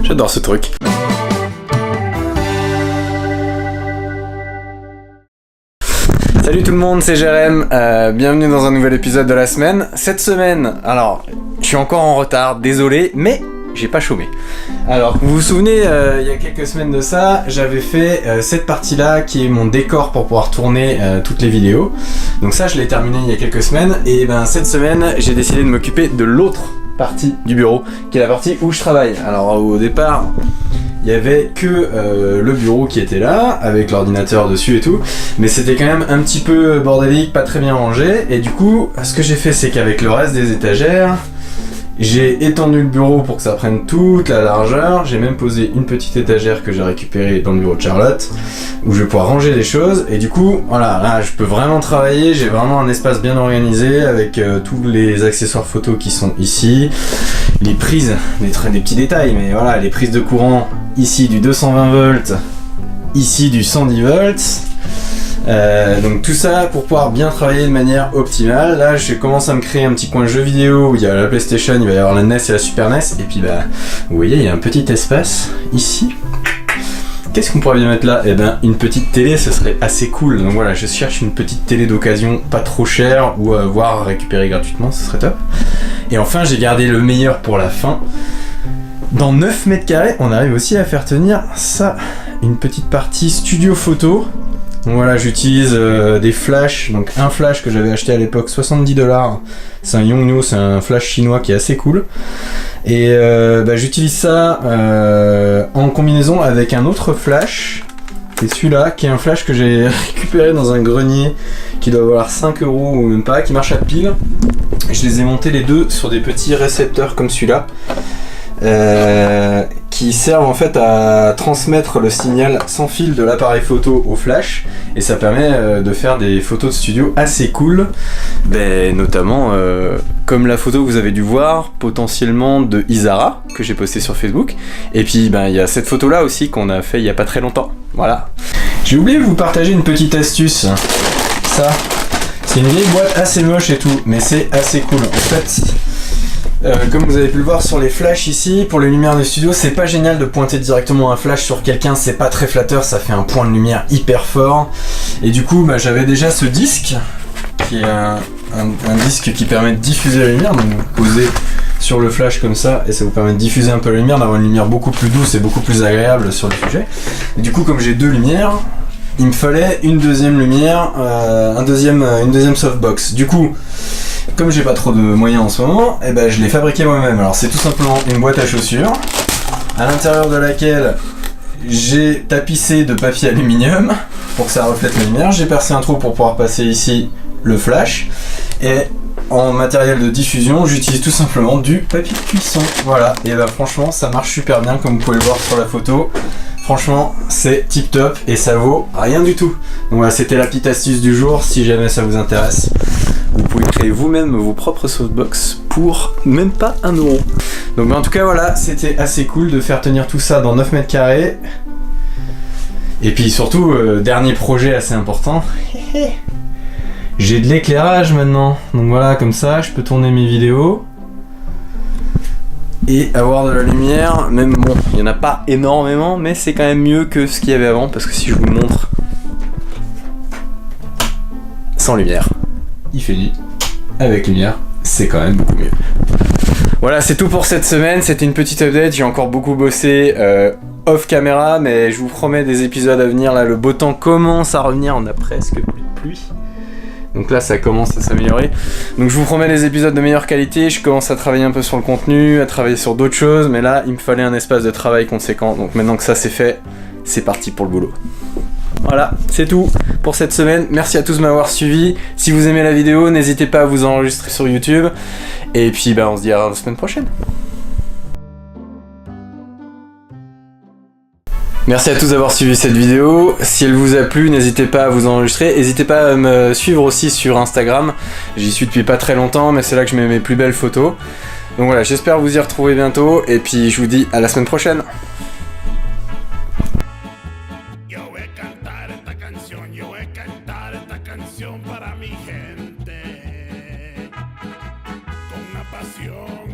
J'adore ce truc. Salut tout le monde, c'est Jérém, bienvenue dans un nouvel épisode de la semaine. Cette semaine, alors, je suis encore en retard, désolé, mais j'ai pas chômé. Alors, vous vous souvenez, il y a quelques semaines de ça, j'avais fait cette partie-là qui est mon décor pour pouvoir tourner toutes les vidéos. Donc ça, je l'ai terminé il y a quelques semaines, et ben cette semaine, j'ai décidé de m'occuper de l'autre partie du bureau, qui est la partie où je travaille. Alors au départ, il y avait que le bureau qui était là, avec l'ordinateur dessus et tout, mais c'était quand même un petit peu bordélique, pas très bien rangé, et du coup, ce que j'ai fait, c'est qu'avec le reste des étagères, j'ai étendu le bureau pour que ça prenne toute la largeur. J'ai même posé une petite étagère que j'ai récupérée dans le bureau de Charlotte, où je vais pouvoir ranger les choses, et du coup, voilà, là, je peux vraiment travailler, j'ai vraiment un espace bien organisé, avec tous les accessoires photos qui sont ici, les prises, des petits détails, mais voilà, les prises de courant, ici du 220 volts, ici du 110 volts, donc tout ça pour pouvoir bien travailler de manière optimale. Là je commence à me créer un petit coin de jeux vidéo où il y a la PlayStation, il va y avoir la NES et la Super NES, et puis bah vous voyez il y a un petit espace ici. Qu'est-ce qu'on pourrait bien mettre là? Eh ben une petite télé, ce serait assez cool. Donc voilà, je cherche une petite télé d'occasion pas trop chère ou à voir récupérer gratuitement, ce serait top. Et enfin j'ai gardé le meilleur pour la fin. Dans 9 mètres carrés, on arrive aussi à faire tenir ça, une petite partie studio photo. Donc voilà, j'utilise des flashs, donc un flash que j'avais acheté à l'époque 70$, c'est un Yongnuo, c'est un flash chinois qui est assez cool. Et j'utilise ça en combinaison avec un autre flash, c'est celui-là, qui est un flash que j'ai récupéré dans un grenier qui doit valoir 5€ ou même pas, qui marche à pile. Je les ai montés les deux sur des petits récepteurs comme celui-là. Qui servent en fait à transmettre le signal sans fil de l'appareil photo au flash, et ça permet de faire des photos de studio assez cool, notamment comme la photo que vous avez dû voir potentiellement de Isara que j'ai postée sur Facebook, et puis il y a cette photo là aussi qu'on a fait il y a pas très longtemps. Voilà, j'ai oublié de vous partager une petite astuce. Ça, c'est une vieille boîte assez moche et tout, mais c'est assez cool en fait. Comme vous avez pu le voir sur les flashs ici, pour les lumières de studio, c'est pas génial de pointer directement un flash sur quelqu'un, c'est pas très flatteur, ça fait un point de lumière hyper fort. Et du coup, j'avais déjà ce disque, qui est un disque qui permet de diffuser la lumière, donc vous posez sur le flash comme ça, et ça vous permet de diffuser un peu la lumière, d'avoir une lumière beaucoup plus douce et beaucoup plus agréable sur le sujet. Et du coup, comme j'ai deux lumières, il me fallait une deuxième lumière, une deuxième softbox. Du coup, comme j'ai pas trop de moyens en ce moment, je l'ai fabriqué moi-même. Alors c'est tout simplement une boîte à chaussures, à l'intérieur de laquelle j'ai tapissé de papier aluminium pour que ça reflète la lumière. J'ai percé un trou pour pouvoir passer ici le flash. Et en matériel de diffusion, j'utilise tout simplement du papier de cuisson. Voilà, et franchement ça marche super bien comme vous pouvez le voir sur la photo. Franchement, c'est tip top et ça vaut rien du tout. Donc voilà, c'était la petite astuce du jour. Si jamais ça vous intéresse, vous pouvez créer vous-même vos propres softbox pour même pas 1€. Donc en tout cas voilà, c'était assez cool de faire tenir tout ça dans 9 mètres carrés. Et puis surtout, dernier projet assez important, j'ai de l'éclairage maintenant. Donc voilà, comme ça, je peux tourner mes vidéos et avoir de la lumière. Même bon, il n'y en a pas énormément, mais c'est quand même mieux que ce qu'il y avait avant, parce que si je vous montre sans lumière, il fait nuit. Avec lumière, c'est quand même beaucoup mieux. Voilà, c'est tout pour cette semaine. C'était une petite update. J'ai encore beaucoup bossé off caméra, mais je vous promets des épisodes à venir. Là, le beau temps commence à revenir. On a presque plus de pluie. Donc là, ça commence à s'améliorer. Donc je vous promets des épisodes de meilleure qualité. Je commence à travailler un peu sur le contenu, à travailler sur d'autres choses. Mais là, il me fallait un espace de travail conséquent. Donc maintenant que ça c'est fait, c'est parti pour le boulot. Voilà, c'est tout pour cette semaine. Merci à tous de m'avoir suivi. Si vous aimez la vidéo, n'hésitez pas à vous enregistrer sur YouTube. Et puis on se dit à la semaine prochaine. Merci à tous d'avoir suivi cette vidéo. Si elle vous a plu, n'hésitez pas à vous enregistrer. N'hésitez pas à me suivre aussi sur Instagram. J'y suis depuis pas très longtemps, mais c'est là que je mets mes plus belles photos. Donc voilà, j'espère vous y retrouver bientôt. Et puis je vous dis à la semaine prochaine. Yo voy a cantar esta canción para mi gente. pasión.